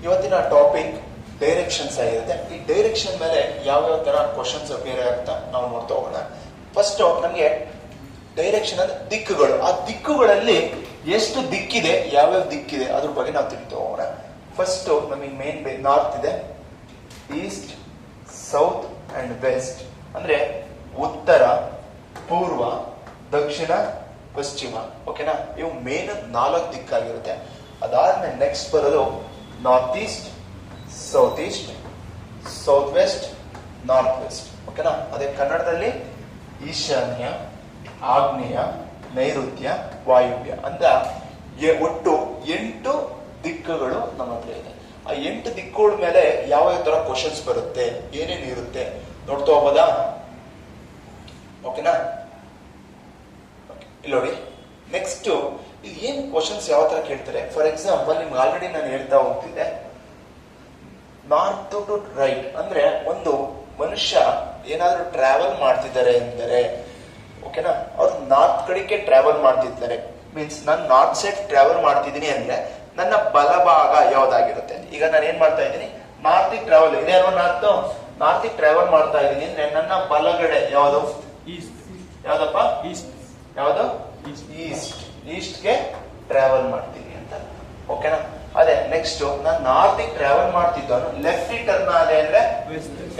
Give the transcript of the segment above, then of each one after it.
ಇವತ್ತಿನ topic directions ಆಗಿರುತ್ತೆ. ಈ ಡೈರೆಕ್ಷನ್ ಮೇಲೆ ಯಾವ್ಯಾವ ತರ ಕ್ವಶನ್ಸ್ ಅಪಿಯರ್ ಆಗುತ್ತಾ ನಾವು ನೋಡ್ತಾ ಹೋಗೋಣ. ಫಸ್ಟ್ ನಮಗೆ ಡೈರೆಕ್ಷನ್ ಅಂದ್ರೆ ದಿಕ್ಕುಗಳು, ಆ ದಿಕ್ಕುಗಳಲ್ಲಿ ಎಷ್ಟು ದಿಕ್ಕಿದೆ, ಯಾವ್ಯಾವ ದಿಕ್ಕಿದೆ ಅದ್ರ ಬಗ್ಗೆ ನಾವು ತಿಳಿತಾ ಹೋಗೋಣ. ಫಸ್ಟ್ ನಮಗೆ ಮೇನ್ ನಾರ್ತ್ ಇದೆ, ಈಸ್ಟ್, ಸೌತ್ ಅಂಡ್ ವೆಸ್ಟ್ ಅಂದ್ರೆ ಉತ್ತರ, ಪೂರ್ವ, ದಕ್ಷಿಣ, ಪಶ್ಚಿಮ. ಓಕೆನಾ? ಇವು ಮೇನ್ 4 ದಿಕ್ಕಾಗಿರುತ್ತೆ. ಅದಾದ್ಮೇಲೆ ನೆಕ್ಸ್ಟ್ ಬರೋದು north east, south east, south west, north west. ಓಕೆನಾ? ಅದೇ ಕನ್ನಡದಲ್ಲಿ ಈಶಾನ್ಯ, ಆಗ್ನೇಯ, ನೈಋತ್ಯ, ವಾಯುವ್ಯ ಅಂತ ಒಟ್ಟು 8 ದಿಕ್ಕುಗಳು ನಮ್ಮ ಹತ್ರ ಇದೆ. ಆ 8 ದಿಕ್ಕುಗಳ ಮೇಲೆ ಯಾವ ತರ ಕ್ವಶನ್ಸ್ ಬರುತ್ತೆ, ಏನೇನು ಇರುತ್ತೆ ನೋಡ್ತಾ ಹೋಗೋದಾ? ಓಕೆನಾ? ಇಲ್ಲಿ ನೋಡಿ, ನೆಕ್ಸ್ಟ್ ಇಲ್ಲಿ ಏನ್ ಕ್ವಶನ್ಸ್ ಯಾವ ತರ ಕೇಳ್ತಾರೆ. ಫಾರ್ ಎಕ್ಸಾಂಪಲ್ ನಿಮ್ಗೆ ಆಲ್ರೆಡಿ ನಾನು ಹೇಳ್ತಾ ಹೋಗ್ತಿದ್ದೆ, ನಾರ್ತ್ ಟು ರೈಟ್ ಅಂದ್ರೆ ಒಂದು ಮನುಷ್ಯ ಏನಾದ್ರೂ ಟ್ರಾವೆಲ್ ಮಾಡ್ತಿದ್ದಾರೆ ಅಂದರೆ, ಓಕೆನಾ, ಅವ್ರು ನಾರ್ತ್ ಕಡೆಗೆ ಟ್ರಾವೆಲ್ ಮಾಡ್ತಿದ್ದಾರೆ. ಮೀನ್ಸ್ ನಾನು ನಾರ್ತ್ ಸೈಡ್ ಟ್ರಾವೆಲ್ ಮಾಡ್ತಿದ್ದೀನಿ ಅಂದ್ರೆ ನನ್ನ ಬಲಭಾಗ ಯಾವ್ದಾಗಿರುತ್ತೆ. ಈಗ ನಾನು ಏನ್ ಮಾಡ್ತಾ ಇದ್ದೀನಿ, ನಾರ್ತಿಗೆ ಟ್ರಾವೆಲ್ ಇದೆ ಅಲ್ವಾ, ನಾರ್ತಿಗೆ ಟ್ರಾವೆಲ್ ಮಾಡ್ತಾ ಇದ್ದೀನಿ ಅಂದ್ರೆ ನನ್ನ ಬಲಗಡೆ ಯಾವುದು, ಯಾವ್ದಪ್ಪ, ಯಾವುದು, ಈಸ್ಟ್ಗೆ ಟ್ರಾವೆಲ್ ಮಾಡ್ತೀನಿ ಅಂತ. ಓಕೆನಾ? ಅದೇ ನೆಕ್ಸ್ಟ್ ನಾನು ನಾರ್ತಿಗೆ ಟ್ರಾವೆಲ್ ಮಾಡ್ತಿದ್ದವನು ಲೆಫ್ಟ್ ಟರ್ನ್ ಆದೆ ಅಂದ್ರೆ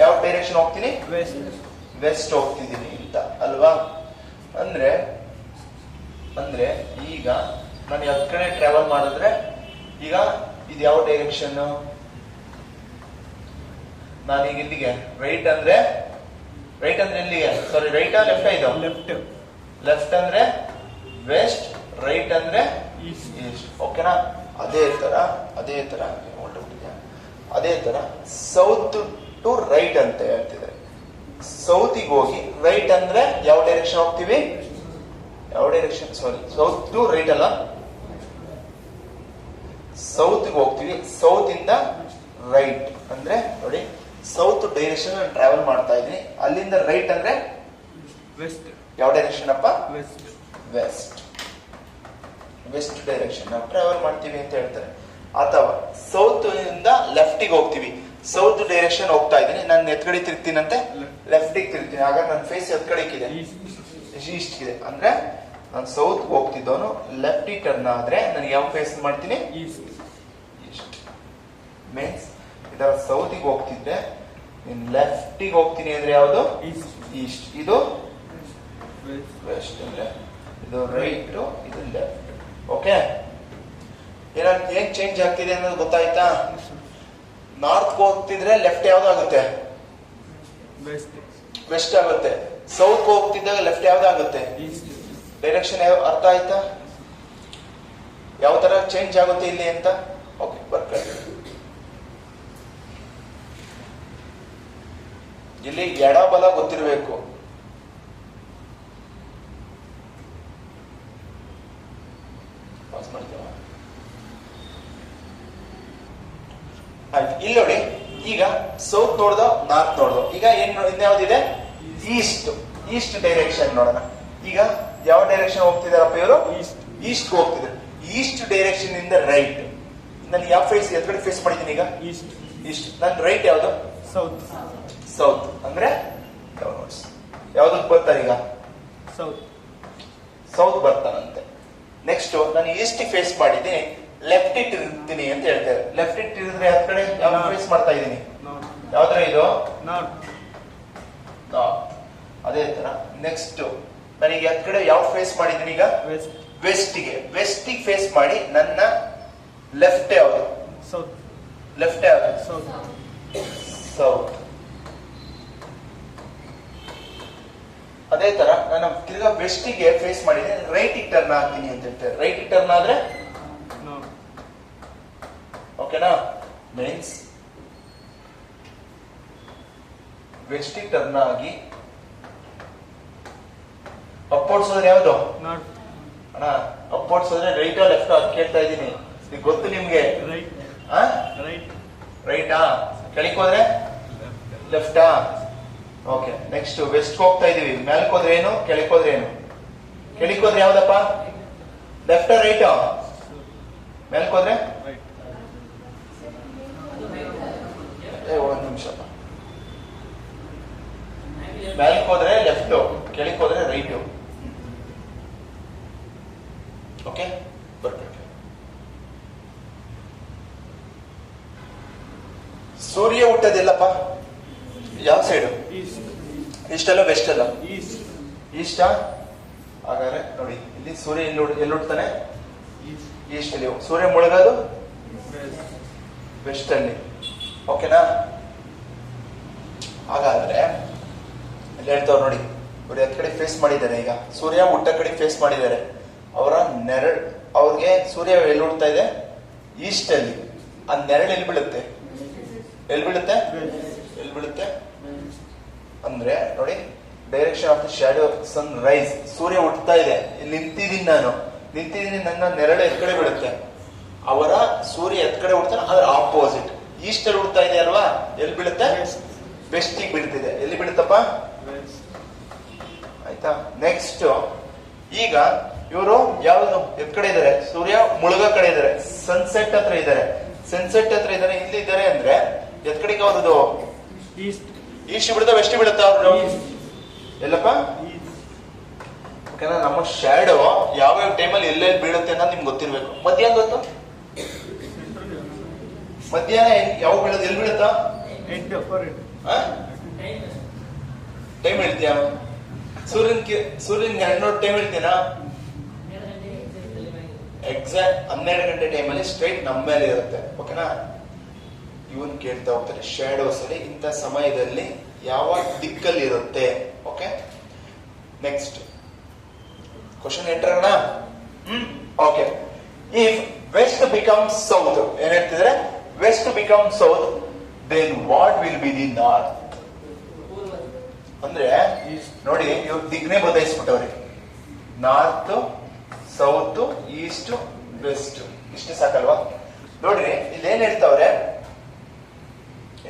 ಯಾವ ಡೈರೆಕ್ಷನ್ ಹೋಗ್ತೀನಿ, ವೆಸ್ಟ್ ಹೋಗ್ತಿದ್ದೀನಿ ಅಂತ ಅಲ್ವಾ. ಅಂದ್ರೆ ಈಗ ನಾನು ಯಾವ ಕಡೆ ಟ್ರಾವೆಲ್ ಮಾಡಿದ್ರೆ, ಈಗ ಇದು ಯಾವ ಡೈರೆಕ್ಷನ್, ನಾನೀಗ ಇಲ್ಲಿಗೆ ರೈಟ್ ಅಂದ್ರೆ ಎಲ್ಲಿಗೆ, ಸಾರಿ ರೈಟ್ ಲೆಫ್ಟ್ ಇದು ಲೆಫ್ಟ್ ಅಂದ್ರೆ ವೆಸ್ಟ್, ರೈಟ್ ಅಂದ್ರೆ ಈಸ್ಟ್. ಓಕೆನಾ? ಅದೇ ತರ ಸೌತ್ ಟು ರೈಟ್ ಅಂತ ಹೇಳ್ತಿದ್ದಾರೆ. ಸೌತಿಗೆ ಹೋಗಿ ರೈಟ್ ಅಂದ್ರೆ ಯಾವ ಡೈರೆಕ್ಷನ್ ಹೋಗ್ತೀವಿ, ಯಾವ direction, sorry south to right ಅಲ್ಲ, ಸೌತ್ಗೆ ಹೋಗ್ತೀವಿ. ಸೌತ್ ಇಂದ ರೈಟ್ ಅಂದ್ರೆ ನೋಡಿ, ಸೌತ್ ಡೈರೆಕ್ಷನ್ ಟ್ರಾವೆಲ್ ಮಾಡ್ತಾ ಇದ್ದೀನಿ, ಅಲ್ಲಿಂದ ರೈಟ್ ಅಂದ್ರೆ ವೆಸ್ಟ್. ಯಾವ ಡೈರೆಕ್ಷನ್ ಅಪ್ಪ, ವೆಸ್ಟ್ ಡೈರೆಕ್ಷನ್ ನಾವು ಟ್ರಾವೆಲ್ ಮಾಡ್ತೀವಿ ಅಂತ ಹೇಳ್ತಾರೆ. ಅಥವಾ ಸೌತ್ ಇಂದ ಲೆಫ್ಟಿಗೆ ಹೋಗ್ತೀವಿ, ಸೌತ್ ಡೈರೆಕ್ಷನ್ ಹೋಗ್ತಾ ಇದ್ದೀನಿ, ನಾನು ಎತ್ಕಡೆ ತಿರ್ತೀನಂತೆ ಲೆಫ್ಟಿಗೆ ತಿರ್ತೀನಿ, ಆಗ ನನ್ನ ಫೇಸ್ ಎತ್ಕಡೆಗಿದೆ, ಈಸ್ಟ್ ಇದೆ. ಅಂದ್ರೆ ನಾನು ಸೌತ್ ಹೋಗ್ತಿದ್ದವನು ಲೆಫ್ಟಿಗೆ ಟರ್ನ್ ಆದ್ರೆ ನನಗೆ ಯಾವ ಫೇಸ್ ಮಾಡ್ತೀನಿ, ಈಸ್ಟ್. ಮೀನ್ಸ್ ಇದರ ಸೌತಿಗೆ ಹೋಗ್ತಿದ್ರೆ ನೀನ್ ಲೆಫ್ಟಿಗೆ ಹೋಗ್ತೀನಿ ಅಂದ್ರೆ ಯಾವುದು, ಈಸ್ಟ್. ಇದು ವೆಸ್ಟ್ ಅಂದ್ರೆ ಇದು ರೈಟ್, ಇದು ಲೆಫ್ಟ್. ಓಕೆ? ಏನ್ ಚೇಂಜ್ ಆಗ್ತಿದೆ ಅನ್ನೋದು ಗೊತ್ತಾಯ್ತಾ? ನಾರ್ತ್ ಹೋಗ್ತಿದ್ರೆ ಲೆಫ್ಟ್ ಯಾವ್ದಾಗುತ್ತೆ, ವೆಸ್ಟ್ ಆಗುತ್ತೆ. ಸೌತ್ ಹೋಗ್ತಿದ್ದಾಗ ಲೆಫ್ಟ್ ಯಾವ್ದಾಗುತ್ತೆ, ಡೈರೆಕ್ಷನ್ ಅರ್ಥ ಆಯ್ತಾ? ಯಾವ ತರ ಚೇಂಜ್ ಆಗುತ್ತೆ ಇಲ್ಲಿ ಅಂತ. ಓಕೆ, ಬರ್ಕೊಳ್ಳಿ. ಇಲ್ಲಿ ಎಡ ಬಲ ಗೊತ್ತಿರಬೇಕು. ಇಲ್ಲಿ ನೋಡಿ, ಈಗ ಸೌತ್ ನೋಡ್ದೋ, ನಾರ್ತ್ ನೋಡ್ದೋ, ಈಗ ಇನ್ಯಾವ್ದಿದೆ, ಈಸ್ಟ್ ಡೈರೆಕ್ಷನ್ ನೋಡೋಣ. ಈಗ ಯಾವ ಡೈರೆಕ್ಷನ್ ಹೋಗ್ತಿದಾರಪ್ಪ ಇವರು, ಈಸ್ಟ್ ಹೋಗ್ತಿದ್ದಾರೆ. ಈಸ್ಟ್ ಡೈರೆಕ್ಷನ್ ಇಂದ ರೈಟ್, ನಾನು ಯಾವ ಫೇಸ್, ಎದ್ಗಡೆ ಫೇಸ್ ಮಾಡಿದ್ದೀನಿ ಈಗ, ಈಸ್ಟ್. ನನ್ ರೈಟ್ ಯಾವ್ದು, ಸೌತ್ ಅಂದ್ರೆ ಯಾವ್ದಕ್ ಬರ್ತಾರೆ ಈಗ, ಸೌತ್ ಬರ್ತಾನಂತೆ. ನೆಕ್ಸ್ಟ್ ನಾನು ಈಸ್ಟ್ ಫೇಸ್ ಮಾಡಿದ್ದೀನಿ, ಲೆಫ್ಟ್ ಇಟ್ಟಿರ್ತೀನಿ ಅಂತ ಹೇಳ್ತಾರೆ. ಲೆಫ್ಟ್ ಇಟ್ಟಿರಿದ್ರೆ ಯಾವ ಕಡೆ ಯಾವ ಫೇಸ್ ಮಾಡ್ತಾ ಇದ್ದೀನಿ, ಯಾವ್ದ್ರ ಇದು, ಅದೇ ತರ. ನೆಕ್ಸ್ಟ್ ನನಗೆ ಯಾವ ಕಡೆ ಯಾವ ಫೇಸ್ ಮಾಡಿದ್ದೀನಿ ಈಗ, ವೆಸ್ಟಿಗೆ ಫೇಸ್ ಮಾಡಿ ನನ್ನ ಲೆಫ್ಟ್ ಯಾವುದು, ಲೆಫ್ಟ್ ಯಾವುದು, ಸೌತ್. ಅದೇ ತರ ನಾನು ತಿರ್ಗಾ ವೆಸ್ಟಿಗೆ ಫೇಸ್ ಮಾಡಿದ್ರೆ ರೈಟ್ ಟರ್ನ್ ಆಗ್ತೀನಿ ಅಂತ ಹೇಳ್ತಾರೆ. ರೈಟ್ ಟರ್ನ್ ಆದ್ರೆ ಓಕೆನಾ? ಮೀನ್ಸ್ ವೆಸ್ಟಿಗೆ ಟರ್ನ್ ಆಗಿ ಅಪ್ವರ್ಡ್ಸ್ ಹೋದ್ರೆ ಯಾವ್ದು ಅಣ್ಣ, ಅಪ್ವರ್ಡ್ಸ್ ಹೋದ್ರೆ ರೈಟ್ ಲೆಫ್ಟ್ ಅದು ಕೇಳ್ತಾ ಇದ್ದೀನಿ, ಗೊತ್ತು ನಿಮ್ಗೆ. ರೈಟಾ? ಕೆಳಕ್ ಹೋದ್ರೆ ಲೆಫ್ಟಾ? ಓಕೆ. ನೆಕ್ಸ್ಟ್ ವೆಸ್ಟ್ ಹೋಗ್ತಾ ಇದೀವಿ, ಮೇಲಕ್ ಹೋದ್ರೆ ಏನು, ಕೆಳಕ್ ಹೋದ್ರೆ ಏನು, ಕೆಳಕ್ ಹೋದ್ರೆ ಯಾವ್ದಪ್ಪ, ಲೆಫ್ಟ್ ರೈಟ್, ಮೇಲಕ್ ಹೋದ್ರೆ ಮ್ಯಾಲ್ಕ್ ಹೋದ್ರೆ ಲೆಫ್ಟ್, ಕೆಳಕ್ ಹೋದ್ರೆ ರೈಟ್. ಓಕೆ, ಬರ್ಬೇಕು. ಸೂರ್ಯ ಹುಟ್ಟದೆಲ್ಲಪ್ಪ ಯಾವ ಸೈಡು? ಈಸ್ಟ್ ಅಲ್ಲ ವೆಸ್ಟ್ ಅಲ್ಲ? ಈಸ್ಟ್. ಹಾಗಾದ್ರೆ ನೋಡಿ, ಇಲ್ಲಿ ಸೂರ್ಯ ಎಲ್ಲಿ ಹುಟ್ಟತಾನೆ? ಈಸ್ಟ್ ಅಲ್ಲಿ. ಸೂರ್ಯ ಮುಳುಗೋದು ವೆಸ್ಟ್ ಅಲ್ಲಿ. ಓಕೆನಾ? ಹಾಗಾದ್ರೆ ಇಲ್ಲಿ ಹೇಳ್ತಾವ್ ನೋಡಿ, ಇವ್ರು ಎತ್ ಕಡೆ ಫೇಸ್ ಮಾಡಿದ್ದಾರೆ. ಈಗ ಸೂರ್ಯ ಹುಟ್ಟ ಕಡೆ ಫೇಸ್ ಮಾಡಿದ್ದಾರೆ. ಅವರ ನೆರಳು, ಅವ್ರಿಗೆ ಸೂರ್ಯ ಎಲ್ಲಿ ಹುಡ್ತಾ ಇದೆ? ಈಸ್ಟ್ ಅಲ್ಲಿ. ಆ ನೆರಳು ಎಲ್ಲಿ ಬೀಳುತ್ತೆ? ಎಲ್ಲಿ ಬೀಳುತ್ತೆ? ಎಲ್ಲಿ ಬೀಳುತ್ತೆ ಅಂದ್ರೆ ನೋಡಿ, direction of the shadow sunrise. ಸೂರ್ಯ ಹುಟ್ಟತಾ ಇದೆ, ಇಲ್ಲಿ ನಿಂತಿದ್ದೀನಿ ನಾನು, ನಿಂತಿದ್ದೀನಿ, ನನ್ನ ನೆರಳು ಎತ್ ಕಡೆ ಬೀಳುತ್ತೆ. ಅವರ ಸೂರ್ಯ ಎತ್ ಕಡೆ ಹುಡ್ತಾನೆ, ಅದ್ರ ಆಪೋಸಿಟ್ ಈಸ್ಟ್ ಅಲ್ಲಿ ಹುಡ್ತಾ ಇದೆ ಅಲ್ವಾ? ಎಲ್ಲಿ ಬೀಳುತ್ತೆ? ವೆಸ್ಟಿಗೆ ಬೀಳ್ತಿದೆ. ಎಲ್ಲಿ ಬೀಳುತ್ತಪ್ಪ? ಆಯ್ತಾ? ನೆಕ್ಸ್ಟ್, ಈಗ ಇವರು ಯಾವ್ದು ಎತ್ ಕಡೆ ಇದಾರೆ? ಸೂರ್ಯ ಮುಳುಗ ಕಡೆ ಇದಾರೆ, ಸನ್ಸೆಟ್ ಹತ್ರ ಇದಾರೆ. ಸನ್ಸೆಟ್ ಹತ್ರ ಇದಾರೆ, ಇಲ್ಲಿ ಇದಾರೆ ಅಂದ್ರೆ ಎತ್ ಕಡೆಗೆ ಅವ್ರದ್ದು ಈಸ್ಟ್ ಬಿಡುತ್ತಾ ವೆಸ್ಟ್ ಬಿಡುತ್ತಾ? ಅವ್ರು ಎಲ್ಲಪ್ಪ? ಯಾಕಂದ್ರೆ ನಮ್ಮ ಶ್ಯಾಡೋ ಯಾವ್ಯಾವ ಟೈಮಲ್ಲಿ ಎಲ್ಲೆಲ್ಲಿ ಬೀಳುತ್ತೆ ಅನ್ನೋದು ನಿಮ್ಗೆ ಗೊತ್ತಿರ್ಬೇಕು. ಮಧ್ಯಾಹ್ನ ಗೊತ್ತು? ಮಧ್ಯಾಹ್ನ ಯಾವ ಬೀಳೋದು? ಎಲ್ಲಿ ಬೀಳುತ್ತಾ? ಟೈಮ್ ಹೇಳ್ತೀಯ? ಸೂರ್ಯನ್ 2 ಟೈಮ್ ಹೇಳ್ತೀನಾ? ಎಕ್ಸಾಕ್ಟ್ 12 ಗಂಟೆ ಟೈಮಲ್ಲಿ ಸ್ಟ್ರೈಟ್ ನಮ್ಮ ಮೇಲೆ ಇರುತ್ತೆ. ಓಕೆನಾ? ಇವನ್ ಕೇಳ್ತಾ ಹೋಗ್ತಾರೆ, ಶ್ಯಾಡೋಸ್ ಅಲ್ಲಿ ಇಂಥ ಸಮಯದಲ್ಲಿ ಯಾವ ದಿಕ್ಕಲ್ಲಿ ಇರುತ್ತೆ. ಓಕೆ, ನೆಕ್ಸ್ಟ್ ಕ್ವಶನ್ ಎಂಟ್ರೋಣ. Okay, if west become south, ಏನ್ ಹೇಳ್ತಿದ್ರೆ? West become south, then what will be the north? ಅಂದ್ರೆ ನೋಡಿ, ಇವ್ರು ದಿಗ್ನೆ ಬದಲಾಯಿಸ್ಬಿಟ್ಟವ್ರಿ. ನಾರ್ತ್, ಸೌತ್, ಈಸ್ಟ್, ವೆಸ್ಟ್, ಇಷ್ಟು ಸಾಕಲ್ವಾ? ನೋಡ್ರಿ, ಇಲ್ಲಿ ಏನ್ ಹೇಳ್ತಾವ್ರೆ?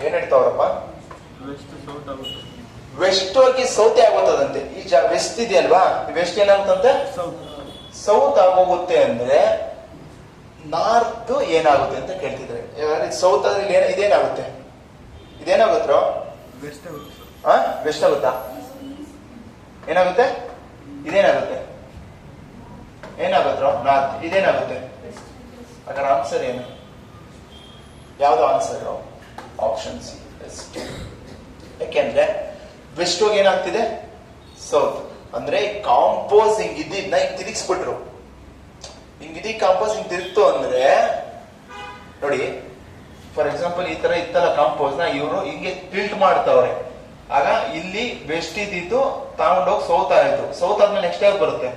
ಏನ್ ಹೇಳ್ತಾವ್ರಪ್ಪ? ವೆಸ್ಟ್ ಹೋಗಿ ಸೌತ್ ಆಗೋತದಂತೆ. ಈ ವೆಸ್ಟ್ ಇದೆಯಲ್ವಾ, ವೆಸ್ಟ್ ಏನಾಗುತ್ತಂತೆ? ಸೌತ್ ಆಗೋಗುತ್ತೆ. ಅಂದ್ರೆ ನಾರ್ತ್ ಏನಾಗುತ್ತೆ ಅಂತ ಕೇಳ್ತಿದ್ರೆ, ಸೌತ್ ಆದ್ರೆ ಇದೇನಾಗುತ್ತೆ? ಇದೇನಾಗುತ್ತೋ? ವೆಸ್ಟ್ ಆಗುತ್ತಾ? ಏನಾಗುತ್ತೆ? ಇದೇನಾಗುತ್ತೆ? ಏನಾಗುತ್ತೋ? ನಾರ್ತ್. ಇದೇನಾಗುತ್ತೆ? ಅದರ ಆನ್ಸರ್ ಏನು? ಯಾವ್ದು ಆನ್ಸರ್? Option C, west. ಯಾಕೆಂದ್ರೆ ವೆಸ್ಟ್ ಹೋಗಿ ಏನಾಗ್ತಿದೆ? ಸೌತ್. ಅಂದ್ರೆ ಕಾಂಪೋಸ್ ಹಿಂಗಿದ್ದಿದ್ನ ಹಿಂಗ್ ತಿರುಗಿಸ್ಬಿಟ್ರು. ಹಿಂಗಿದಿ ಕಾಂಪೋಸ್ ಹಿಂಗ್ ತಿರುಗ್ತು ಅಂದ್ರೆ ನೋಡಿ, ಫಾರ್ ಎಕ್ಸಾಂಪಲ್ ಈ ತರ ಇತ್ತಲ್ಲ ಕಾಂಪೋಸ್ ನ, ಇವರು ಹಿಂಗೆ ಟಿಲ್ಟ್ ಮಾಡ್ತಾವ್ರೆ. ಆಗ ಇಲ್ಲಿ ವೆಸ್ಟ್ ಇದ್ದಿದ್ದು ತಗೊಂಡೋಗಿ ಸೌತ್ ಆಯ್ತು. ಸೌತ್ ಆದ್ಮೇಲೆ ನೆಕ್ಸ್ಟ್ ಯಾವ್ದು ಬರುತ್ತೆ?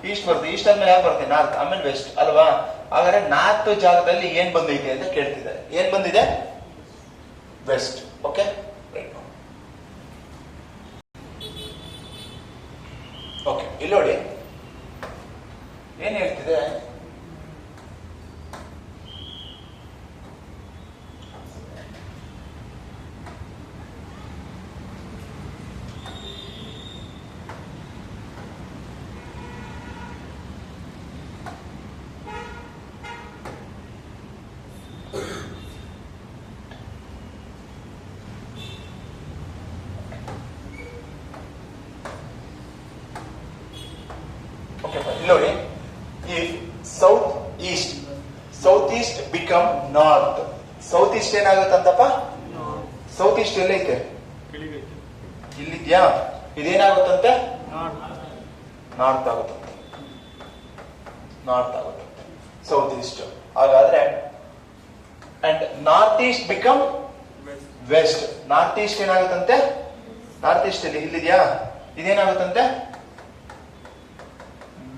ಈಸ್ಟ್ ಬರುತ್ತೆ. ಈಸ್ಟ್ ಆದ್ಮೇಲೆ ಯಾವ್ದು ಬರುತ್ತೆ? ನಾರ್ತ್, ಆಮೇಲೆ ವೆಸ್ಟ್ ಅಲ್ವಾ? ಹಾಗಾದ್ರೆ ನಾರ್ತ್ ಜಾಗದಲ್ಲಿ ಏನ್ ಬಂದೈತೆ ಅಂತ ಕೇಳ್ತಿದ್ದಾರೆ. ಏನ್ ಬಂದಿದೆ? ವೆಸ್ಟ್. ಓಕೆ, ಓಕೆ, ಇಲ್ಲಿ ನೋಡಿ ಏನ್ ಹೇಳ್ತಿದೆ? ನೋಡಿ, if south east become north, south east ಏನಾಗುತ್ತಂತಪ್ಪ? ಸೌತ್ ಈಸ್ಟ್ ಎಲ್ಲೈತೆ? ಇಲ್ಲಿದ್ಯಾ? ಇದೇನಾಗುತ್ತಂತೆ? ನಾರ್ತ್ ಆಗುತ್ತಂತೆ. ನಾರ್ತ್ ಆಗುತ್ತಂತೆ ಸೌತ್ ಈಸ್ಟ್. ಹಾಗಾದ್ರೆ and north east become west. North east ಏನಾಗುತ್ತಂತೆ? ನಾರ್ತ್ ಈಸ್ಟ್ ಅಲ್ಲಿ ಇಲ್ಲಿದ್ಯಾ? ಇದೇನಾಗುತ್ತಂತೆ?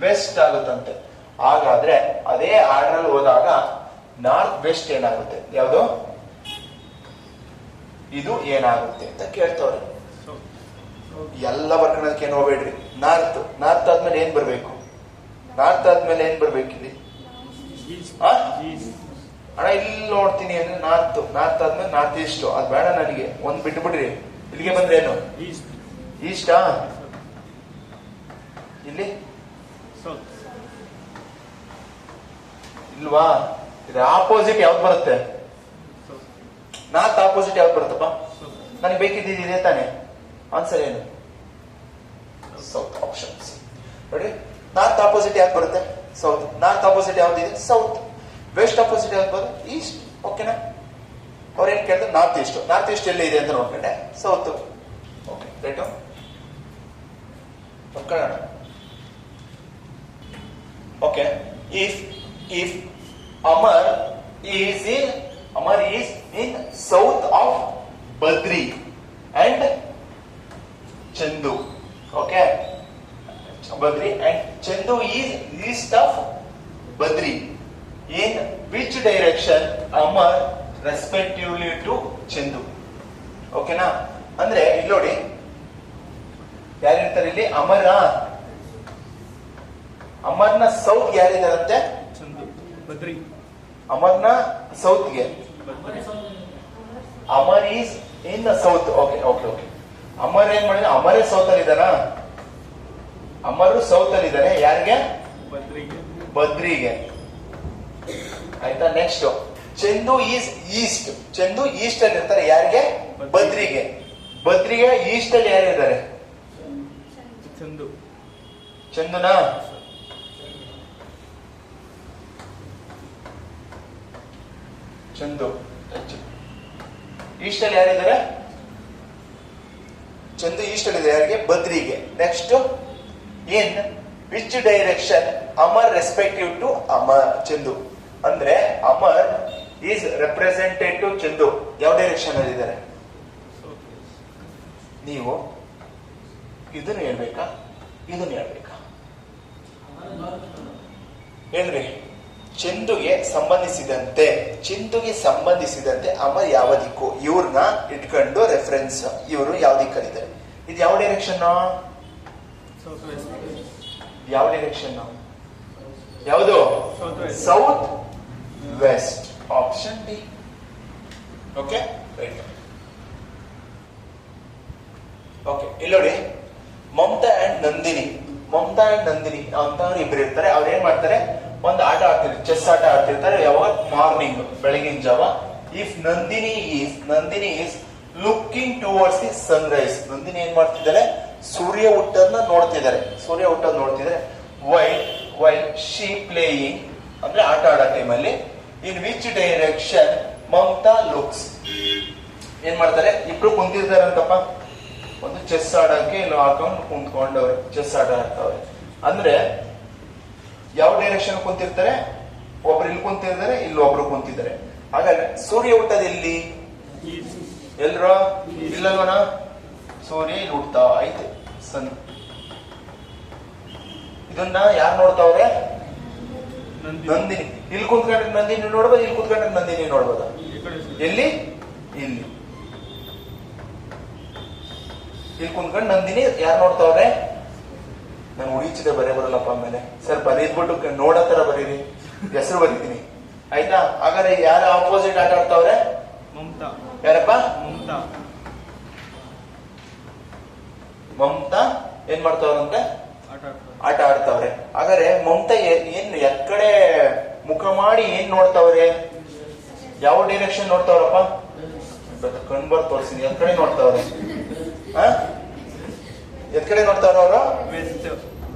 ವೆಸ್ಟ್ ಆಗುತ್ತಂತೆ. ಹಾಗಾದ್ರೆ ಅದೇ ಆರ್ಡರ್ ಹೋದಾಗ ನಾರ್ತ್ ವೆಸ್ಟ್ ಏನಾಗುತ್ತೆ? ಯಾವುದು? ಇದು ಏನಾಗುತ್ತೆ ಅಂತ ಕೇಳ್ತವ್ರೆ. ಎಲ್ಲ ಬರ್ಕೊಳ್ಳೋದಕ್ಕೆ ಏನು ಹೋಗ್ಬೇಡ್ರಿ. ನಾರ್ತ್ ಆದ್ಮೇಲೆ ಏನ್ ಬರ್ಬೇಕು? ನಾರ್ತ್ ಆದ್ಮೇಲೆ ಏನ್ ಬರ್ಬೇಕು ಇಲ್ಲಿ? ಅಣ್ಣ ಇಲ್ಲಿ ನೋಡ್ತೀನಿ ಅಂದ್ರೆ ನಾರ್ತ್ ಆದ್ಮೇಲೆ ನಾರ್ತ್ ಈಸ್ಟ್. ಅದ್ ಬೇಡ ನನಗೆ, ಒಂದ್ ಬಿಟ್ಟು ಬಿಡ್ರಿ. ಇಲ್ಲಿಗೆ ಬಂದ್ರೆ ಏನು? ಈಸ್ಟಾ? ಇಲ್ಲಿ ಇಲ್ವಾ? ಇದ್ರ ಆಪೋಸಿಟ್ ಯಾವ್ದು ಬರುತ್ತೆ? ನಾರ್ತ್ ಆಪೋಸಿಟ್ ಯಾವ್ದು ಬರುತ್ತಪ್ಪ? ನನಗೆ ಬೇಕಿದ್ದಿದೆ ತಾನೆ. ಆನ್ಸರ್ ಏನು? South option C. ನೋಡಿ, ನಾರ್ತ್ ಆಪೋಸಿಟ್ ಯಾಕೆ ಬರುತ್ತೆ? ಸೌತ್. ನಾರ್ತ್ ಆಪೋಸಿಟ್ ಯಾವ್ದಿದೆ? ಸೌತ್. ವೆಸ್ಟ್ ಆಪೋಸಿಟ್ ಯಾವ್ದು ಬರುತ್ತೆ? ಈಸ್ಟ್. ಓಕೆನಾ? ಅವ್ರೇನ್ ಕೇಳಿದ್ರೆ ನಾರ್ತ್ ಈಸ್ಟ್. ನಾರ್ತ್ ಈಸ್ಟ್ ಎಲ್ಲಿ ಇದೆ ಅಂತ ನೋಡ್ಕೊಂಡೆ, ಸೌತ್. ಓಕೆ, ರೈಟು ನೋಡ್ಕೊಳ್ಳೋಣ. Okay, if Amar is in south of Badri and Chandu. Okay, Badri and Chandu is east of Badri. In which direction Amar respectively to Chandu? ಓಕೆನಾ? ಅಂದ್ರೆ ಇಲ್ಲಿ ನೋಡಿ, ಯಾರಿರ್ತಾರೆ ಇಲ್ಲಿ? ಅಮರ್ನ ಸೌತ್ ಯಾರಿದಾರಂತೆ? ಬದ್ರಿ. ಅಮರ್ನ ಸೌತ್ಗೆ. Amar is in south. Okay okay okay. Amar ಏನ್ ಮಾಡಿದ? ಅಮರೇ ಸೌತ್ ಅಲ್ಲಿ ಇದಾನ? ಅಮರು ಸೌತ್ ಅಲ್ಲಿ ಇದಾನೆ. ಯಾರಿಗೆ? ಬದ್ರಿಗೆ. ಬದ್ರಿಗೆ. ಆಯ್ತಾ? Next, Chandu is East. Chandu East ಅಲ್ಲಿ ಇರ್ತಾರೆ. ಯಾರಿಗೆ? ಬದ್ರಿಗೆ. ಬದ್ರಿಗೆ ಈಸ್ಟ್ ಅಲ್ಲಿ ಯಾರಿದ್ದಾರೆ? ಚಂದು. ಚಂದುನಾ? ಚಂದು ಈಸ್ಟ್ ಅಲ್ಲಿ ಯಾರಿದ್ದಾರೆ? ಚಂದು ಈಸ್ಟ್ ಅಲ್ಲಿ ಇದೆ. ಯಾರಿಗೆ? ಬದ್ರಿಗೆ. Next, in which direction Amar respective to Chandu? ಅಂದ್ರೆ Amar is represented to Chandu ಯಾವ ಡೈರೆಕ್ಷನ್ ಅಲ್ಲಿ ಇದ್ದಾರೆ? ನೀವು ಇದನ್ನ ಹೇಳ್ಬೇಕಾ, ಇದನ್ನ ಹೇಳ್ಬೇಕಾ? ಹೇಳ್ರಿ. ಚಂದುಗೆ ಸಂಬಂಧಿಸಿದಂತೆ ಅಮರ್ ಯಾವ ದಿಕ್ಕು? ಇವ್ರನ್ನ ಇಟ್ಕೊಂಡು ರೆಫರೆನ್ಸ್, ಇವರು ಯಾವ ದಿಕ್ಕಲ್ಲಿದ್ದಾರೆ? ಇದು ಯಾವ ಡೈರೆಕ್ಷನ್? ಯಾವ ಡೈರೆಕ್ಷನ್? ಯಾವುದು? South west. Option D. Okay, right. Okay, ಇಲ್ಲಿ ನೋಡಿ, ಮಮತಾ ಅಂಡ್ ನಂದಿನಿ ಅಂತವ್ರು ಇಬ್ರು ಇರ್ತಾರೆ. ಅವ್ರು ಏನ್ ಮಾಡ್ತಾರೆ? ಒಂದು ಆಟ ಆಡ್ತಿರ್ತಾರೆ, ಚೆಸ್ ಆಟ ಆಡ್ತಿರ್ತಾರೆ. ಯಾವಾಗ? ಮಾರ್ನಿಂಗ್, ಬೆಳಗಿನ ಜಾವ. If Nandini is looking towards the Sunrise. Nandini ಏನ್ ಮಾಡ್ತಿದ್ದಾರೆ? ಸೂರ್ಯ ಹುಟ್ಟನ್ನ ನೋಡ್ತಿದ್ದಾರೆ. ವೈಲ್ ಶಿ ಪ್ಲೇಯಿಂಗ್ ಅಂದ್ರೆ ಆಟ ಆಡೋ ಟೈಮಲ್ಲಿ. ಇನ್ ವಿಚ್ ಡೈರೆಕ್ಷನ್ ಮಮತಾ ಲುಕ್ಸ್? ಏನ್ ಮಾಡ್ತಾರೆ? ಇಬ್ರು ಕುಂತಿರ್ತಾರಂತಪ್ಪ. ಒಂದು ಚೆಸ್ ಆಡಕ್ಕೆ ಇಲ್ಲ ಹಾಕೊಂಡು ಕುಂತ್ಕೊಂಡವ್ರೆ, ಚೆಸ್ ಆಟ ಆಡ್ತಾವ್ರೆ. ಅಂದ್ರೆ ಯಾವ ಡೈರೆಕ್ಷನ್ ಕುಂತಿರ್ತಾರೆ? ಒಬ್ರು ಇಲ್ಲಿ ಕುಂತಿರ್ತಾರೆ, ಇಲ್ಲಿ ಒಬ್ರು ಕುಂತಿದ್ದಾರೆ. ಹಾಗಾದ್ರೆ ಸೂರ್ಯ ಹುಟ್ಟದ ಎಲ್ಲಿ? ಎಲ್ರ ಇಲ್ಲಲ್ವನ? ಸೂರ್ಯ ಇಲ್ಲಿ ಹುಟ್ಟತಾ ಐತೆ, ಸನ್. ಇದನ್ನ ಯಾರು ನೋಡ್ತಾವ್ರೆ? ನಂದಿನಿ. ಇಲ್ಲಿ ಕುಂತ್ಕೊಂಡ್ರೆ ನಂದಿನಿ ನೋಡ್ಬೋದು, ಇಲ್ಲಿ ಕುಂತ್ಕೊಂಡ್ರೆ ನಂದಿನಿ ನೋಡ್ಬೋದ? ಎಲ್ಲಿ? ಇಲ್ಲಿ ಕುಂತ್ಕೊಂಡು ನಂದಿನಿ ಯಾರು ನೋಡ್ತಾವ್ರೆ? ನಾನು ಉಳಿಚಿದೆ ಬರಲ್ಲಪ್ಪ. ಆಮೇಲೆ ಸರ್ ಬರೀದ್ಬಿಟ್ಟು ನೋಡೋ ತರ ಬರೀರಿ, ಹೆಸರು ಬರೀತೀನಿ ಆಯ್ತಾ? ಹಾಗಾದ್ರೆ ಯಾರು ಆಪೋಸಿಟ್ ಆಟ ಆಡ್ತಾವ್ರೆ? ಮಮತಾ. ಯಾರಪ್ಪ? ಮಮತಾ ಏನ್ ಮಾಡ್ತಾವ್ರಂತೆ? ಆಟ ಆಡ್ತಾವ್ರೆ. ಹಾಗಾದ್ರೆ ಮಮತಾ ಏನ್ ಎಕ್ಕಡೆ ಮುಖ ಮಾಡಿ ಏನ್ ನೋಡ್ತಾವ್ರೆ? ಯಾವ ಡೈರೆಕ್ಷನ್ ನೋಡ್ತಾವ್ರಪ್ಪ? ಕಣ್ಬರ್ ತೋರಿಸಿನಿ. ಎತ್ ಕಡೆ ನೋಡ್ತಾವ್ರೆ? ಎತ್ ಕಡೆ ನೋಡ್ತಾವ್ರ ಅವರು?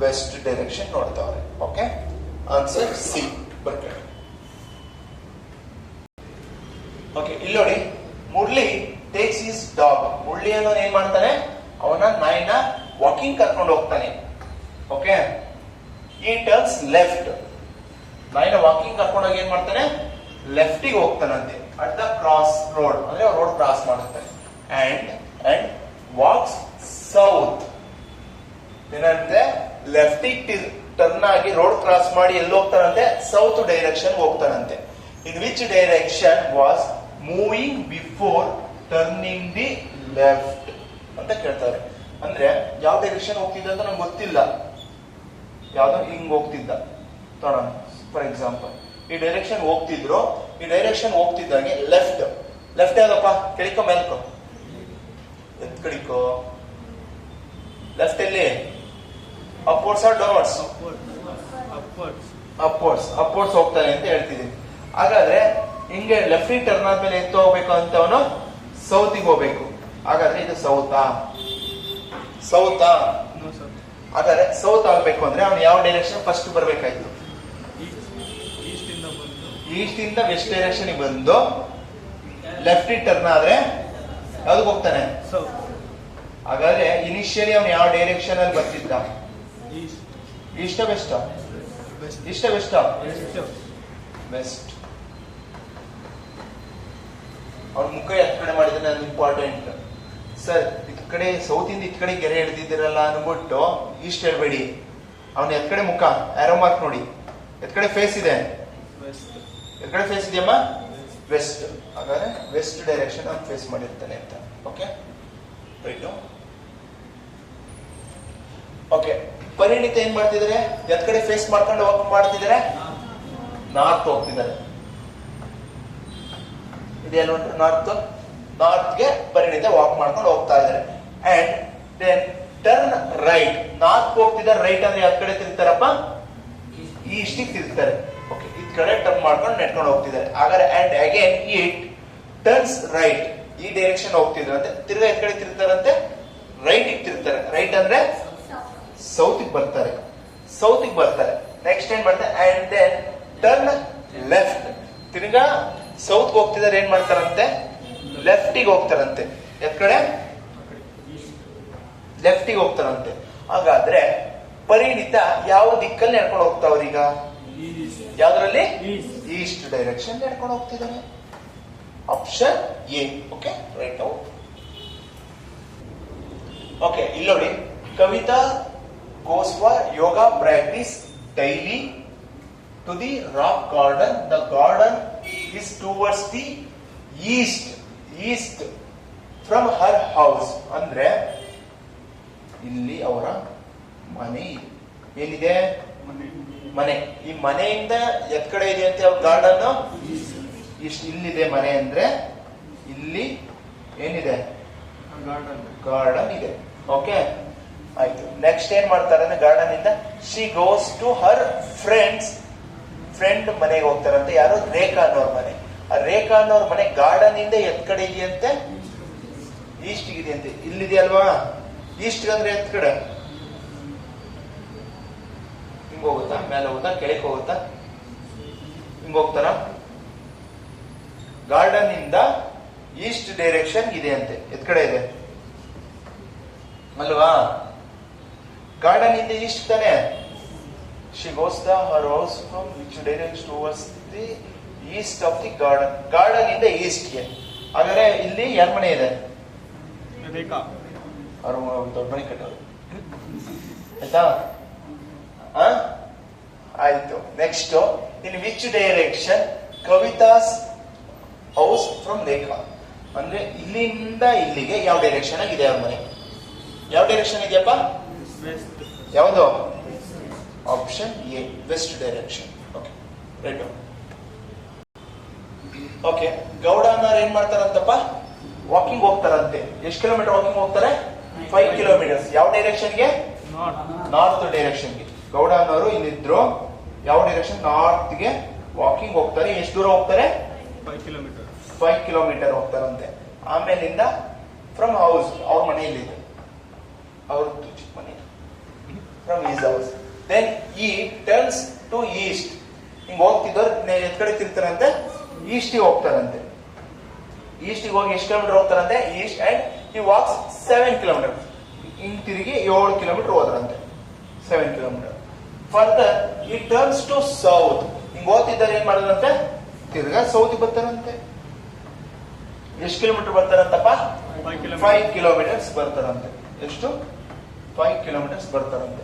ವೆಸ್ಟ್ ಡೈರೆಕ್ಷನ್ ನೋಡ್ತಾವ್ರೆ. ಓಕೆ, ಆನ್ಸರ್ ಸಿ ಬರ್ತಾರೆ. ಓಕೆ, ಇಲ್ಲಿ ನೋಡಿ, Murali takes his dog. Murali ಅನ್ನೋನು ಏನ್ ಮಾಡ್ತಾನೆ? ಅವನ ನಾಯಿನ ವಾಕಿಂಗ್ ಕರ್ಕೊಂಡು ಹೋಗ್ತಾನೆ. ಓಕೆ, ಈ ಟರ್ನ್ಸ್ ಲೆಫ್ಟ್. ನಾಯಿನ ವಾಕಿಂಗ್ ಕರ್ಕೊಂಡೋಗಿ ಏನ್ ಮಾಡ್ತಾನೆ? ಲೆಫ್ಟಿಗೆ ಹೋಗ್ತಾನಂತೆ. ಅಟ್ ದ ಕ್ರಾಸ್ ರೋಡ್ ಅಂದ್ರೆ ರೋಡ್ ಕ್ರಾಸ್ ಮಾಡುತ್ತಾನೆ. And walks south. ಏನಂತೆ? ಲೆಫ್ಟಿಗೆ ಟರ್ನ್ ಆಗಿ ರೋಡ್ ಕ್ರಾಸ್ ಮಾಡಿ ಎಲ್ಲಿ ಹೋಗ್ತಾನಂತೆ? ಸೌತ್ ಡೈರೆಕ್ಷನ್ ಹೋಗ್ತಾನಂತೆ. In which direction was moving before turning the left ಅಂತ ಕೇಳ್ತಾರೆ. ಅಂದ್ರೆ ಯಾವ ಡೈರೆಕ್ಷನ್ ಹೋಗ್ತಿದ್ದ ಅಂತ ನಂಗೆ ಗೊತ್ತಿಲ್ಲ. ಯಾವ್ದೋ ಹಿಂಗ್ ಹೋಗ್ತಿದ್ದ ನೋಡೋಣ. ಫಾರ್ ಎಕ್ಸಾಂಪಲ್, ಈ ಡೈರೆಕ್ಷನ್ ಹೋಗ್ತಿದ್ದಂಗೆ ಲೆಫ್ಟ್ ಯಾವ್ದಪ್ಪ? ಕೆಳಿಕೋ ಮೇಲ್ಕೋ? ಎತ್ ಕಡಿಕೋ. ಲೆಫ್ಟ್ ಎಲ್ಲಿ? Upwards or downwards? ಅಪ್ವರ್ಡ್ಸ್ ಹೋಗ್ತಾನೆ ಅಂತ ಹೇಳ್ತಿದ್ದೀನಿ. ಹಾಗಾದ್ರೆ ಹಿಂಗೆ ಲೆಫ್ಟಿಗೆ ಟರ್ನ್ ಆದ್ಮೇಲೆ ಎತ್ತು ಹೋಗ್ಬೇಕು ಅಂತ ಅವನು ಸೌತಿಗೆ ಹೋಗ್ಬೇಕು. ಹಾಗಾದ್ರೆ ಇದು ಸೌತಾ? ಹಾಗಾದ್ರೆ ಸೌತ್ ಆಗ್ಬೇಕು ಅಂದ್ರೆ ಅವ್ನು ಯಾವ ಡೈರೆಕ್ಷನ್ ಫಸ್ಟ್ ಬರ್ಬೇಕಾಯ್ತು? ಈಸ್ಟಿಂದ ಬಂದು ಈಸ್ಟ್ ಇಂದ ವೆಸ್ಟ್ ಡೈರೆಕ್ಷನ್ ಬಂದು ಲೆಫ್ಟ್ ಟರ್ನ್ ಆದ್ರೆ ಯಾವ್ದಕ್ಕೆ ಹೋಗ್ತಾನೆ? ಸೌತ್. ಹಾಗಾದ್ರೆ ಇನಿಷಿಯಲಿ ಅವ್ನು ಯಾವ ಡೈರೆಕ್ಷನ್ ಅಲ್ಲಿ ಬರ್ತಿದ್ದ? East. East west? West. East west? West. West. ಅವ್ರ ಮುಖ ಎತ್ ಕಡೆ ಮಾಡಿದ್ರೆ ಅದು ಇಂಪಾರ್ಟೆಂಟ್. ಸರ್ ಇದ್ ಕಡೆ ಸೌತ್ ಇಂದ ಇದ್ ಕಡೆ ಗೆರೆ ಹಿಡ್ದಿದ್ದೀರಲ್ಲ ಅನ್ಬಿಟ್ಟು ಈಸ್ಟ್ ಹೇಳ್ಬೇಡಿ. ಅವ್ನ ಎತ್ ಕಡೆ ಮುಖ ಆರೋ ಮಾರ್ಕ್ ನೋಡಿ, ಎತ್ ಕಡೆ ಫೇಸ್ ಇದೆ, ವೆಸ್ಟ್. ಎತ್ ಕಡೆ ಫೇಸ್ ಇದೆಯಮ್ಮ? ವೆಸ್ಟ್. ಹಾಗಾದ್ರೆ ವೆಸ್ಟ್ ಡೈರೆಕ್ಷನ್ ಅವ್ನು ಫೇಸ್ ಮಾಡಿರ್ತಾನೆ ಅಂತ. Okay right. ಓಕೆ, ಪರಿಣಿತ ಏನ್ ಮಾಡ್ತಿದ್ದಾರೆ? ಎತ್ ಕಡೆ ಫೇಸ್ ಮಾಡ್ಕೊಂಡು ವಾಕ್ ಮಾಡ್ತಿದ್ದಾರೆ, ನಾರ್ತ್ ಹೋಗ್ತಿದ್ದಾರೆ. ಇದೆಲ್ಲ ನಾರ್ತ್, ನಾರ್ತ್ಗೆ ಪರಿಣಿತ ವಾಕ್ ಮಾಡ್ಕೊಂಡು ಹೋಗ್ತಾ ಇದ್ದಾರೆ. And then turn right. North ಹೋಗ್ತಿದ್ದಾರೆ, ರೈಟ್ ಅಂದ್ರೆ ಯಾವ ಕಡೆ ತಿರುಗ್ತಾರಪ್ಪ? ಈಸ್ಟಿಗೆ ತಿರುಗ್ತಾರೆ. ಓಕೆ, ಇದ್ ಕಡೆ ಟರ್ನ್ ಮಾಡ್ಕೊಂಡು ನೆಟ್ಕೊಂಡು ಹೋಗ್ತಿದ್ದಾರೆ. ಹಾಗಾದ್ರೆ and again it turns right. ಈ ಡೈರೆಕ್ಷನ್ ಹೋಗ್ತಿದ್ರಂತೆ, ತಿರ್ಗಾ ಎದ್ ಕಡೆ ತಿರುಗ್ತಾರಂತೆ, ರೈಟಿಗೆ ತಿರುಗ್ತಾರೆ. ರೈಟ್ ಅಂದ್ರೆ ಸೌತಿಗೆ ಬರ್ತಾರೆ, ಸೌತಿಗೆ ಬರ್ತಾರೆ. ನೆಕ್ಸ್ಟ್ ಏನ್ ಮಾಡ್ತಾರೆ? And then turn left. ತಿರ್ಗಾ ಸೌತ್ ಹೋಗ್ತಿದ್ದಾರೆ, ಏನ್ ಮಾಡ್ತಾರಂತೆ? ಲೆಫ್ಟಿಗೆ ಹೋಗ್ತಾರಂತೆ. ಎತ್ ಕಡೆ? ಲೆಫ್ಟಿಗೆ ಹೋಗ್ತಾರಂತೆ. ಹಾಗಾದ್ರೆ ಪರಿಣಿತ ಯಾವ ದಿಕ್ಕಲ್ಲಿ ನಡ್ಕೊಂಡು ಹೋಗ್ತಾವ್ರೀಗ? ಯಾವ್ದ್ರಲ್ಲಿ? ಈಸ್ಟ್ ಡೈರೆಕ್ಷನ್ ನಡ್ಕೊಂಡು ಹೋಗ್ತಿದ್ದಾನೆ. Option A. Okay right. Now okay, ಇಲ್ಲಿ ನೋಡಿ, Kavita goes for yoga practice daily to the rock garden. The garden is towards the east from her house. ಅಂದ್ರೆ ಇಲ್ಲಿ ಅವರ ಮನೆ ಇದೆ. ಏನಿದೆ? ಮನೆ. ಈ ಮನೆಯಿಂದ ಎತ್ ಕಡೆ ಇದೆ ಅಂತ ಗಾರ್ಡನ್ ಇಲ್ಲಿದೆ. ಮನೆ ಅಂದ್ರೆ ಇಲ್ಲಿ ಏನಿದೆ? ಗಾರ್ಡನ್ ಇದೆ. ಓಕೆ ಆಯ್ತು. ನೆಕ್ಸ್ಟ್ ಏನ್ ಮಾಡ್ತಾರೆ ಅಂದ್ರೆ ಗಾರ್ಡನ್ ಇಂದ she goes to her friend ಮನೆಗೆ ಹೋಗ್ತಾರಂತೆ. ಯಾರು? ರೇಖಾ ಅನ್ನೋರ್ ಮನೆ. ಆ ರೇಖಾ ಅನ್ನೋರ್ ಮನೆ ಗಾರ್ಡನ್ ಇಂದ ಎತ್ ಕಡೆ ಇದೆಯಂತೆ? ಈಸ್ಟ್ ಇದೆಯಂತೆ. ಇಲ್ಲಿದೆ ಅಲ್ವಾ? ಈಸ್ಟ್ ಅಂದ್ರೆ ಎತ್ ಕಡೆ ಹಿಂಗ್ ಹೋಗುತ್ತಾ? ಮೇಲೆ ಹೋಗುತ್ತಾ? ಕೆಳಗೆ ಹೋಗುತ್ತಾ? ಹಿಂಗ್ ಹೋಗ್ತಾರ? ಗಾರ್ಡನ್ ಇಂದ ಈಸ್ಟ್ ಡೈರೆಕ್ಷನ್ ಇದೆ ಅಂತೆ. ಎತ್ ಕಡೆ ಇದೆ ಅಲ್ವಾ? ಗಾರ್ಡನ್ ಇಂದ ಈಸ್ಟ್ ತಾನೆ. She goes the her house from which direction towards the East of the garden. Garden ಇಂದ ಈಸ್ಟ್ಗೆ. ಹಾಗಾದ್ರೆ ಇಲ್ಲಿ ಯಾರ ಮನೆ ಇದೆ? ರೇಖಾ. ಅವ್ರ ದೊಡ್ಡ ಮನೆ ಕಟ್ಟೋರು. ಆಯ್ತಾ? ಆಯ್ತು. Next, in which direction Kavita's house from Rekha? ಅಂದ್ರೆ ಇಲ್ಲಿಂದ ಇಲ್ಲಿಗೆ ಯಾವ ಡೈರೆಕ್ಷನ್ ಆಗಿದೆ ಅವ್ರ ಮನೆ? ಯಾವ ಡೈರೆಕ್ಷನ್ ಇದೆಯಪ್ಪ? ವೆಸ್ಟ್. ಯಾವುದು? Option A, west direction. Okay right. Okay, Gowda ಅನ್ನೋರು ಏನ್ ಮಾಡ್ತಾರಂತಪ್ಪ? ವಾಕಿಂಗ್ ಹೋಗ್ತಾರಂತೆ. ಎಷ್ಟು ಕಿಲೋಮೀಟರ್ ವಾಕಿಂಗ್ ಹೋಗ್ತಾರೆ? 5 ಕಿಲೋಮೀಟರ್ಸ್. ಯಾವ ಡೈರೆಕ್ಷನ್ಗೆ? ನಾರ್ತ್ ಡೈರೆಕ್ಷನ್ಗೆ. ಗೌಡ ಅನ್ನೋರು ಇಲ್ಲಿದ್ರು, ಯಾವ ಡೈರೆಕ್ಷನ್? ನಾರ್ತ್ಗೆ ವಾಕಿಂಗ್ ಹೋಗ್ತಾರೆ. ಎಷ್ಟು ದೂರ ಹೋಗ್ತಾರೆ? 5 ಕಿಲೋಮೀಟರ್ ಹೋಗ್ತಾರಂತೆ. ಆಮೇಲಿಂದ ಫ್ರಮ್ ಹೌಸ್, ಅವ್ರ ಮನೆಯಲ್ಲಿದೆ, ಅವ್ರದ್ದು ಚಿಕ್ಕ ಮನೆ, ಫ್ರಮ್ ಈಸ್ ಹೌಸ್. ದೆನ್ ಈ ಟರ್ನ್ಸ್ ಟು ಈಸ್ಟ್. ಹಿಂಗ್ ಹೋಗ್ತಿದ್ದವ್ರು ಎತ್ ಕಡೆ ತಿರ್ತಾರಂತೆ? ಈಸ್ಟಿಗೆ ಹೋಗ್ತಾರಂತೆ. ಈಸ್ಟಿಗೆ ಹೋಗಿ ಎಷ್ಟು ಕಿಲೋಮೀಟರ್ ಹೋಗ್ತಾರಂತೆ? ಈಸ್ಟ್. ಅಂಡ್ ಈ ವಾಕ್ಸ್ 7 ಕಿಲೋಮೀಟರ್. ಹಿಂಗ್ ತಿರುಗಿ 7 ಕಿಲೋಮೀಟರ್ ಹೋದ್ರಂತೆ. 7 ಕಿಲೋಮೀಟರ್. ಫರ್ದರ್ ಈ ಟರ್ನ್ಸ್ ಟು ಸೌತ್. ಹಿಂಗ್ ಹೋಗ್ತಿದ್ದಾರೆ, ಏನ್ ಮಾಡಿದ್ರಂತೆ? ತಿರ್ಗಾ ಸೌತ್ ಬರ್ತಾರಂತೆ. ಎಷ್ಟು ಕಿಲೋಮೀಟರ್ ಬರ್ತಾರಂತಪ್ಪ? 5 ಕಿಲೋಮೀಟರ್ಸ್ ಬರ್ತಾರಂತೆ. ಎಷ್ಟು? 5 ಕಿಲೋಮೀಟರ್ಸ್ ಬರ್ತಾರಂತೆ.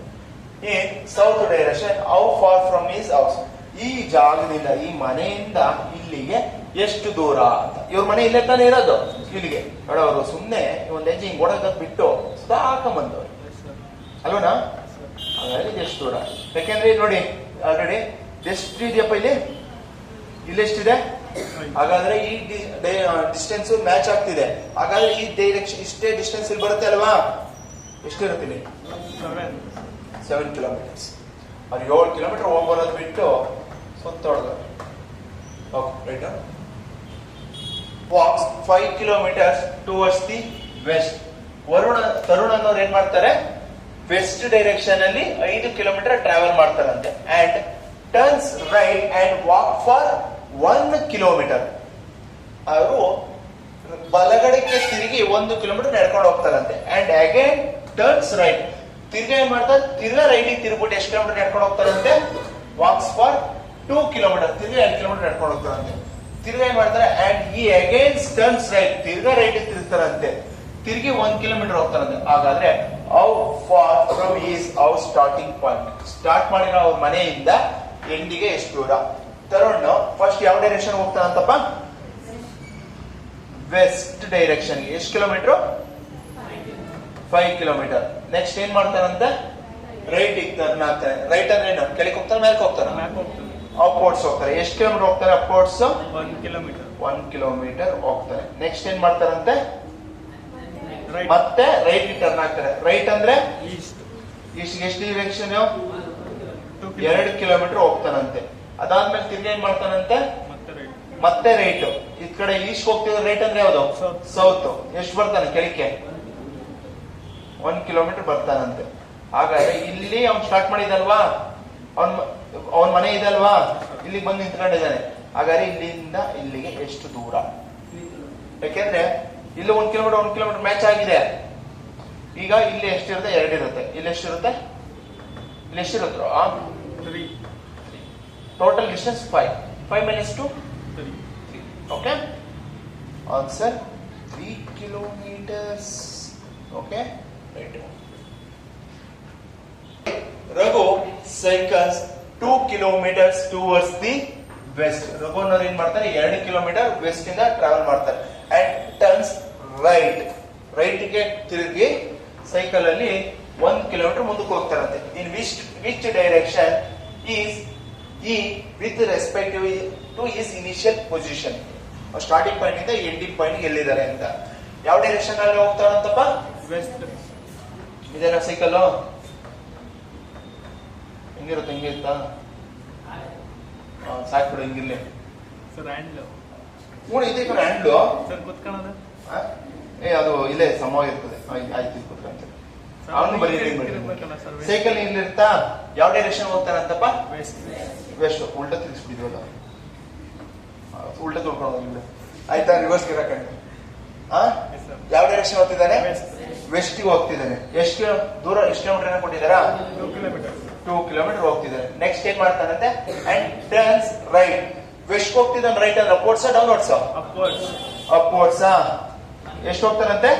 ಈ south direction. How far from is house? ಈ ಜಾಗದಿಂದ, ಈ ಮನೆಯಿಂದ ಇಲ್ಲಿಗೆ ಎಷ್ಟು ದೂರ ಅಂತ. ಇವ್ರ ಮನೆ ಇಲ್ಲೇ ತಾನೇ ಇರೋದು, ಇಲ್ಲಿಗೆ ನೋಡೋರು ಸುಮ್ನೆ ಒಂದ್ ಹೆಜ್ಜೆ ಹಿಂಗ್ ಓಡೋದ್ ಬಿಟ್ಟು ಸಾಕೊಂಬಂದವ್ರು ಅಲ್ವನಾ? ಹಾಗಾದ್ರೆ ಇದು ಎಷ್ಟು ದೂರ? ಯಾಕೆಂದ್ರೆ ನೋಡಿ ಆಲ್ರೆಡಿ ಎಷ್ಟು ಇದೆಯಪ್ಪ ಇಲ್ಲಿ? ಇಲ್ಲೆಷ್ಟಿದೆ? ಹಾಗಾದ್ರೆ ಈ ಡಿಸ್ಟೆನ್ಸ್ ಮ್ಯಾಚ್ ಆಗ್ತಿದೆ. ಹಾಗಾದ್ರೆ ಈ ಡೈರೆಕ್ಷನ್ ಇಷ್ಟೇ ಡಿಸ್ಟೆನ್ಸ್ ಇಲ್ಲಿ ಬರುತ್ತೆ ಅಲ್ವಾ? ಎಷ್ಟಿರುತ್ತೆ ಇಲ್ಲಿ? 7 ಕಿಲೋಮೀಟರ್ಸ್. ಅವ್ರು 7 ಕಿಲೋಮೀಟರ್ ಹೋಗ್ಬರೋದು ಬಿಟ್ಟು ಸುತ್ತೊಡ್ದು. Okay right. Walks 5 kilometers towards the west. Tarun ಅನ್ನೋರು ಏನ್ ಮಾಡ್ತಾರೆ? ವೆಸ್ಟ್ ಡೈರೆಕ್ಷನ್ ಅಲ್ಲಿ 5 ಕಿಲೋಮೀಟರ್ ಟ್ರಾವೆಲ್ ಮಾಡ್ತಾರಂತೆ and turns right and walk for 1 kilometer. ಅವರು ಬಲಗಡೆಗೆ ತಿರುಗಿ 1 ಕಿಲೋಮೀಟರ್ ನಡ್ಕೊಂಡು ಹೋಗ್ತಾರಂತೆ ಅಂಡ್ ಅಗೇನ್ ಟರ್ನ್ಸ್ ರೈಟ್, ತಿರ್ಗಾ ಏನ್ ಮಾಡ್ತಾರೆ, ತಿರ್ಗಾ ರೈಟಿಗೆ ತಿರುಗ್ಬಿಟ್ಟು ಎಷ್ಟು ಕಿಲೋಮೀಟರ್ ನಡ್ಕೊಂಡು ಹೋಗ್ತಾರಂತೆ, ವಾಕ್ಸ್ ಫಾರ್ 2 ಕಿಲೋಮೀಟರ್, ತಿರ್ಗಾ 2 ಕಿಲೋಮೀಟರ್ ನಡ್ಕೊಂಡು ಹೋಗ್ತಾರಂತೆ. ತಿರ್ಗಾ ಏನ್ ಮಾಡ್ತಾರೆ ಅಂಡ್ ಈ ಅಗೇನ್ ಟರ್ನ್ಸ್ ರೈಟ್, ತಿರ್ಗಾ ರೈಟ್ ತಿರುಗ್ತಾರಂತೆ, ತಿರುಗಿ 1 ಕಿಲೋಮೀಟರ್ ಹೋಗ್ತಾರಂತೆ. ಹಾಗಾದ್ರೆ how far from is our starting point, start ಮಾಡಿರೋ ಅವ್ರ ಮನೆಯಿಂದ ಎಂಡಿಗೆ ಎಷ್ಟು ದೂರ. ತರುಣ್ ಫಸ್ಟ್ ಯಾವ ಡೈರೆಕ್ಷನ್ ಹೋಗ್ತಾನಂತಪ್ಪ, ವೆಸ್ಟ್ ಡೈರೆಕ್ಷನ್. ಎಷ್ಟು ಕಿಲೋಮೀಟರ್, 5 ಕಿಲೋಮೀಟರ್. ನೆಕ್ಸ್ಟ್ ಏನ್ ಮಾಡ್ತಾನಂತೆ, ರೈಟ್ ಟರ್ನ್ ಆಗ್ತಾನೆ. ರೈಟ್ ಅಂದ್ರೆ ಏನು, ಕೆಳಗೆ ಹೋಗ್ತಾನೆ ಮೇಲೆ ಹೋಗ್ತಾನೆ, ಮ್ಯಾಪ್ ಹೋಗ್ತದೆ. ಅಪ್ವರ್ಡ್ಸ್ ಹೋಗ್ತಾರೆ. ಎಷ್ಟು ಕಿಲೋಮೀಟರ್ ಹೋಗ್ತಾರೆ ಅಪ್ವರ್ಡ್ಸ್, 1 ಕಿಲೋಮೀಟರ್. 1 ಕಿಲೋಮೀಟರ್ ಹೋಗ್ತಾರೆ. ನೆಕ್ಸ್ಟ್ ಏನ್ ಮಾಡ್ತಾರಂತೆ, ರೈಟ್ ಮತ್ತೆ ರೈಟ್ ಟರ್ನ್ ಆಗ್ತಾರೆ. ರೈಟ್ ಅಂದ್ರೆ ಈಸ್ಟ್ ಎಷ್ಟು ಡೈರೆಕ್ಷನ್, 2 2 ಕಿಲೋಮೀಟರ್ ಹೋಗ್ತಾನಂತೆ. ಅದಾದ್ಮೇಲೆ ತಿರ್ಗಿ ಏನ್ ಮಾಡ್ತಾನಂತೆ, ಮತ್ತೆ ರೈಟ್ ಮತ್ತೆ ರೈಟ್. ಈ ಕಡೆ ಈಸ್ಟ್ ಹೋಗ್ತಿದ್ರೆ ರೈಟ್ ಅಂದ್ರೆ ಯಾವ್ದು, South. ಸೌತ್. ಎಷ್ಟು ಬರ್ತಾನೆ ಕೆಳಕ್ಕೆ, 1 ಕಿಲೋಮೀಟರ್ ಬರ್ತಾನಂತೆ. ಹಾಗಾದ್ರೆ ಇಲ್ಲಿ ಅವ್ನು ಸ್ಟಾರ್ಟ್ ಮಾಡಿದಲ್ವಾ, ಅವನ್ ಮನೆ ಇದಲ್ವಾ, ಇಲ್ಲಿಗೆ ಬಂದು ನಿಂತ್ಕೊಂಡಿದ್ದಾನೆ. ಹಾಗಾದ್ರೆ ಇಲ್ಲಿಂದ ಇಲ್ಲಿಗೆ ಎಷ್ಟು ದೂರ, ಯಾಕೆಂದ್ರೆ ಇಲ್ಲಿ 1 ಕಿಲೋಮೀಟರ್ ಮ್ಯಾಚ್ ಆಗಿದೆ. ಈಗ ಇಲ್ಲಿ ಎಷ್ಟಿರುತ್ತೆ, 2 ಇರುತ್ತೆ. ಇಲ್ಲಿ ಎಷ್ಟಿರುತ್ತೆ, ಇಲ್ಲಿ ಎಷ್ಟಿರುತ್ತೋ 3 total distance 5 minus 2 3. okay, answer 3 kilometers. okay, right. Raghu cycles 2 kilometers towards the west. ರಘುನವ್ರು ಏನ್ ಮಾಡ್ತಾರೆ, 2 ಕಿಲೋಮೀಟರ್ ವೆಸ್ಟ್ ಇಂದ ಟ್ರಾವೆಲ್ ಮಾಡ್ತಾರೆ ಅಂಡ್ ಟರ್ನ್ಸ್ ರೈಟ್, ರೈಟ್ ಗೆ ತಿರುಗಿ ಸೈಕಲ್ ಅಲ್ಲಿ 1 ಕಿಲೋಮೀಟರ್ ಮುಂದಕ್ಕೆ ಹೋಗ್ತಾರಂತೆ. ಇನ್ ವಿಚ್ ಡೈರೆಕ್ಷನ್ ಈಸ್ ಈ with respective to is initial position, starting point ಇಂದ ಎಂಡಿಂಗ್ ಪಾಯಿಂಟ್ ಎಲ್ಲಿದ್ದಾರೆ ಅಂತ. ಯಾವ ಡೈರೆಕ್ಷನ್ ಅಲ್ಲಿ ಹೋಗ್ತಾರಂತಪ್ಪ, ವೆಸ್ಟ್. ಇದೇನಾ ಸೈಕಲ್, ಹಿಂಗಿರುತ್ತೆ, ಹಿಂಗಿರುತ್ತಾ, ಸಾಕ್ಬಿಡು ಹಿಂಗಿರ್ಲಿ. ಸರ್ ಹ್ಯಾಂಡ್ ಇದೆ ಹ್ಯಾಂಡ್ಲು, ಸರ್ ಕುತ್ಕೊಳ್ಳೋದು ಅದು ಇಲ್ಲೇ ಸಮ ಇರ್ತದೆ. ಆಯ್ತು ಕೂತ್ಕೊಂತ ಅವನು ಬರೀ ತಿರ್ಗ್ಬೇಕಲ್ಲ ಸರ್, ಸೈಕಲ್ ಇರ್ಲಿರ್ತಾ ಯಾವ ಡೈರೆಕ್ಷನ್ ಹೋಗ್ತಾನಂತಪ್ಪ, ವೆಸ್ಟ್. ವೆಸ್ಟ್. ಉಲ್ಟಾ ತಿರ್ಗಿಸ್ಬಿಟ್ಟಿದ್ವಲ್ಲ, ಉಲ್ಟಾ ತಿಳ್ಕೊಂಡು ಹೋಗಿಲ್ಲ. ಆಯ್ತಾ, ರಿವರ್ಸ್ ಗಿರಕಂಡು Yes, sir. ಯಾವ ಡೈರೆಕ್ಷನ್ ಹೋಗ್ತಿದ್ದಾನೆ, ವೆಸ್ಟ್. ವೆಸ್ಟ್ ಗೆ ಹೋಗ್ತಿದ್ದಾನೆ. ಎಷ್ಟು ದೂರ, ಎಷ್ಟು ಕಿಲೋಮೀಟರ್ ಕೊಟ್ಟಿದ್ದಾರಾ, 2 ಕಿಲೋಮೀಟರ್. 2 ಕಿಲೋಮೀಟರ್ ಹೋಗ್ತಿದ್ದಾನೆ. ನೆಕ್ಸ್ಟ್ ಏನ್ ಮಾಡ್ತಾನಂತೆ ಅಂಡ್ ಟರ್ನ್ಸ್ ರೈಟ್. ವೆಸ್ಟ್ ಹೋಗ್ತಿದ್ದಾನೆ, ರೈಟ್ ಅಂದ್ರೆ ಅಪ್ವರ್ಡ್ಸ್ ಡೌನ್ವರ್ಡ್ಸ್, ಅಪ್ವರ್ಡ್ಸ್. ಅಪ್ವರ್ಡ್ಸ್. ಎಷ್ಟು ಹೋಗ್ತಾನಂತೆ,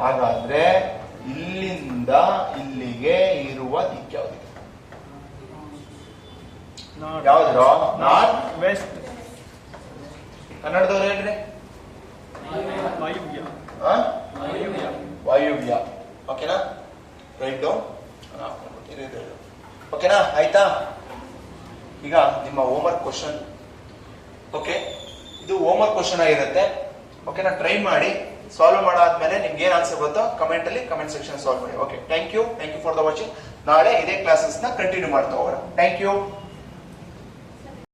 ಹಾಗಾದ್ರೆ ಇಲ್ಲಿಂದ ಇಲ್ಲಿಗೆ ಇರುವ ದಿಕ್ಕು ಯಾವ್ದು, ಯಾವ್ದು, ನಾರ್ತ್ ವೆಸ್ಟ್. ಕನ್ನಡದವ್ರು ಹೇಳ್ರಿ, ವಾಯುವ್ಯ. ವಾಯುವ್ಯ. ವಾಯುವ್ಯ. ಓಕೆನಾ, ರೈಟ್ ಡೌನ್. ಓಕೆನಾ, ಆಯ್ತಾ. ಈಗ ನಿಮ್ಮ ಹೋಮ್ವರ್ಕ್ ಕ್ವಶನ್, ಓಕೆ, ಇದು ಹೋಮ್ವರ್ಕ್ ಕ್ವಶನ್ ಆಗಿರುತ್ತೆ. ಓಕೆನಾ, ಟ್ರೈ ಮಾಡಿ. ಸಾಲ್ವ್ ಮಾಡಾದ್ಮೇಲೆ ನಿಮ್ಗೆ ಏನ್ ಆನ್ಸರ್ ಬರುತ್ತೋ ಕಮೆಂಟ್ ಅಲ್ಲಿ ಕಮೆಂಟ್ ಸೆಕ್ಷನ್ ಸಾಲ್ವ್ ಮಾಡಿ. Okay, thank you for the watching. ನಾಳೆ ಇದೇ ಕ್ಲಾಸಸ್ ನ ಕಂಟಿನ್ಯೂ ಮಾಡ್ತಾ ಹೋಗೋಣ. Thank you.